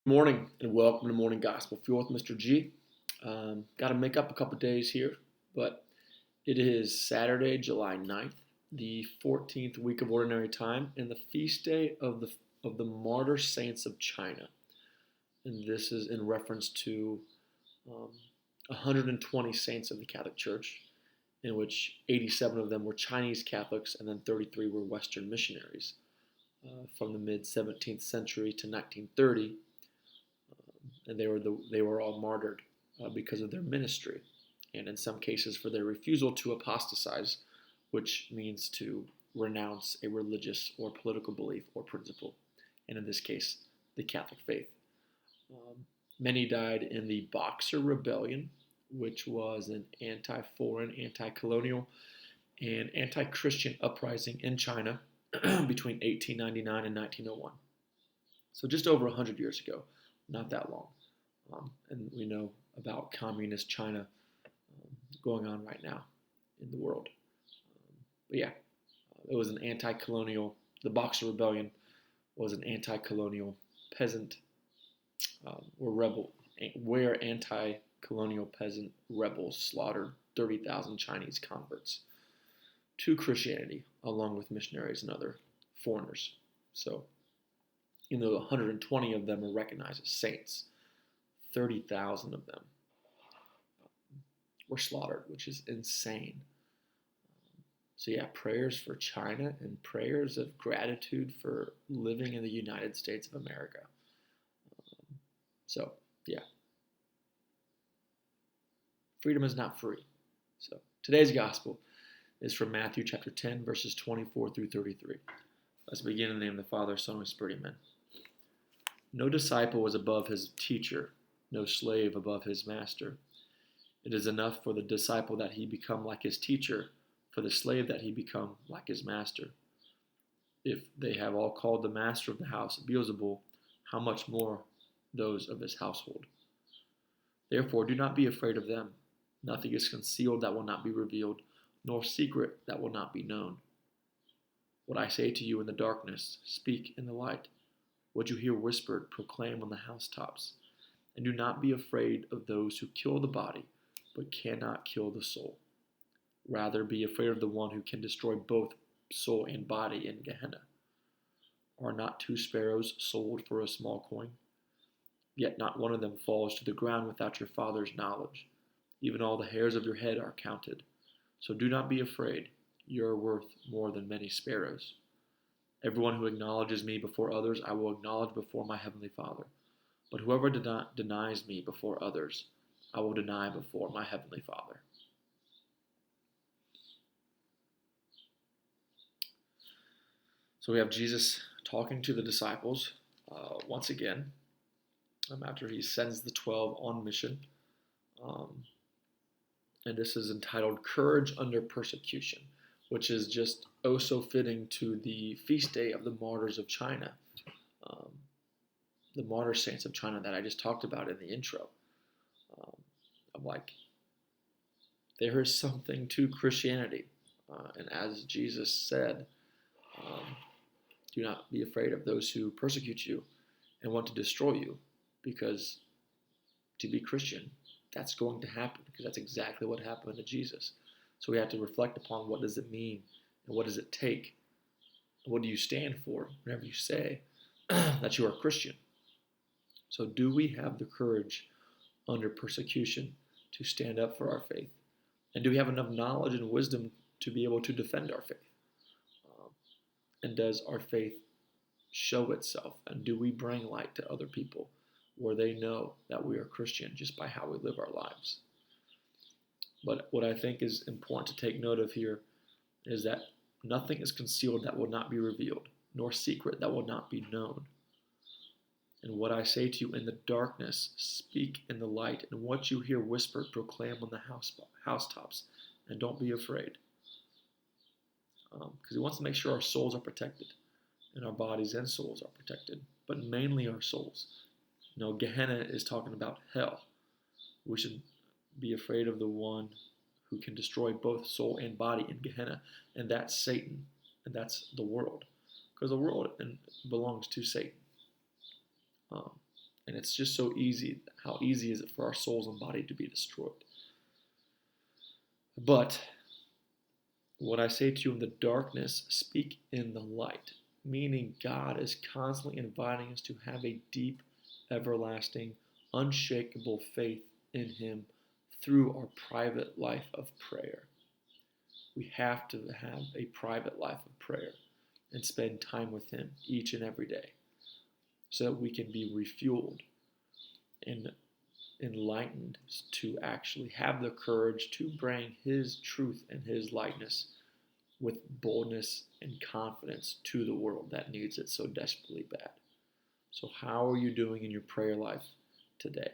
Morning and welcome to Morning Gospel Fuel with Mr. G. Got to make up a couple days here, but it is Saturday, July 9th, the 14th week of Ordinary Time, and the feast day of the Martyr Saints of China. And this is in reference to 120 saints of the Catholic Church, in which 87 of them were Chinese Catholics and then 33 were Western missionaries from the mid-17th century to 1930. And they were all martyred because of their ministry, and in some cases for their refusal to apostatize, which means to renounce a religious or political belief or principle, and in this case, the Catholic faith. Many died in the Boxer Rebellion, which was an anti-foreign, anti-colonial, and anti-Christian uprising in China between 1899 and 1901. So just over 100 years ago, not that long. And we know about communist China going on right now in the world. It was an anti-colonial, the Boxer Rebellion was an anti-colonial peasant or rebel, where anti-colonial peasant rebels slaughtered 30,000 Chinese converts to Christianity, along with missionaries and other foreigners. So, even though 120 of them are recognized as saints, 30,000 of them were slaughtered, which is insane. Prayers for China and prayers of gratitude for living in the United States of America. Freedom is not free. So today's gospel is from Matthew chapter 10, verses 24 through 33. Let's begin in the name of the Father, Son, and Spirit. Amen. No disciple is above his teacher, no slave above his master. It is enough for the disciple that he become like his teacher, for the slave that he become like his master. If they have all called the master of the house Beelzebul, how much more those of his household? Therefore, do not be afraid of them. Nothing is concealed that will not be revealed, nor secret that will not be known. What I say to you in the darkness, speak in the light. What you hear whispered, proclaim on the housetops. And do not be afraid of those who kill the body, but cannot kill the soul. Rather, be afraid of the one who can destroy both soul and body in Gehenna. Are not 2 sparrows sold for a small coin? Yet not one of them falls to the ground without your Father's knowledge. Even all the hairs of your head are counted. So do not be afraid. You are worth more than many sparrows. Everyone who acknowledges me before others, I will acknowledge before my heavenly Father. But whoever denies me before others, I will deny before my heavenly Father. So we have Jesus talking to the disciples once again after he sends the 12 on mission. And this is entitled Courage Under Persecution, which is just oh so fitting to the feast day of the Martyrs of China, the Martyr Saints of China that I just talked about in the intro. There is something to Christianity, and as Jesus said, do not be afraid of those who persecute you and want to destroy you, because to be Christian, that's going to happen, because that's exactly what happened to Jesus. So we have to reflect upon what does it mean, and what does it take, and what do you stand for whenever you say that you are a Christian. So do we have the courage under persecution to stand up for our faith? And do we have enough knowledge and wisdom to be able to defend our faith? And does our faith show itself? And do we bring light to other people where they know that we are Christian just by how we live our lives? But what I think is important to take note of here is that nothing is concealed that will not be revealed, nor secret that will not be known. And what I say to you in the darkness, speak in the light, and what you hear whispered, proclaim on the housetops, and don't be afraid. Because he wants to make sure our souls are protected, and our bodies and souls are protected, but mainly our souls. Gehenna is talking about hell. We should be afraid of the one who can destroy both soul and body in Gehenna, and that's Satan, and that's the world, because the world belongs to Satan. And it's just so easy. How easy is it for our souls and body to be destroyed? But what I say to you in the darkness, speak in the light. Meaning God is constantly inviting us to have a deep, everlasting, unshakable faith in Him through our private life of prayer. We have to have a private life of prayer and spend time with Him each and every day so that we can be refueled and enlightened to actually have the courage to bring His truth and His likeness with boldness and confidence to the world that needs it so desperately bad. So how are you doing in your prayer life today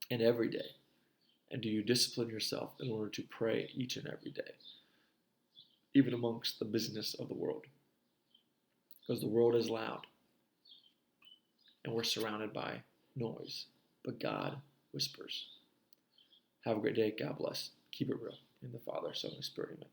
and every day? And do you discipline yourself in order to pray each and every day, even amongst the busyness of the world? Because the world is loud and we're surrounded by noise, but God whispers. Have a great day. God bless. Keep it real. In the Father, Son, and Spirit. Amen.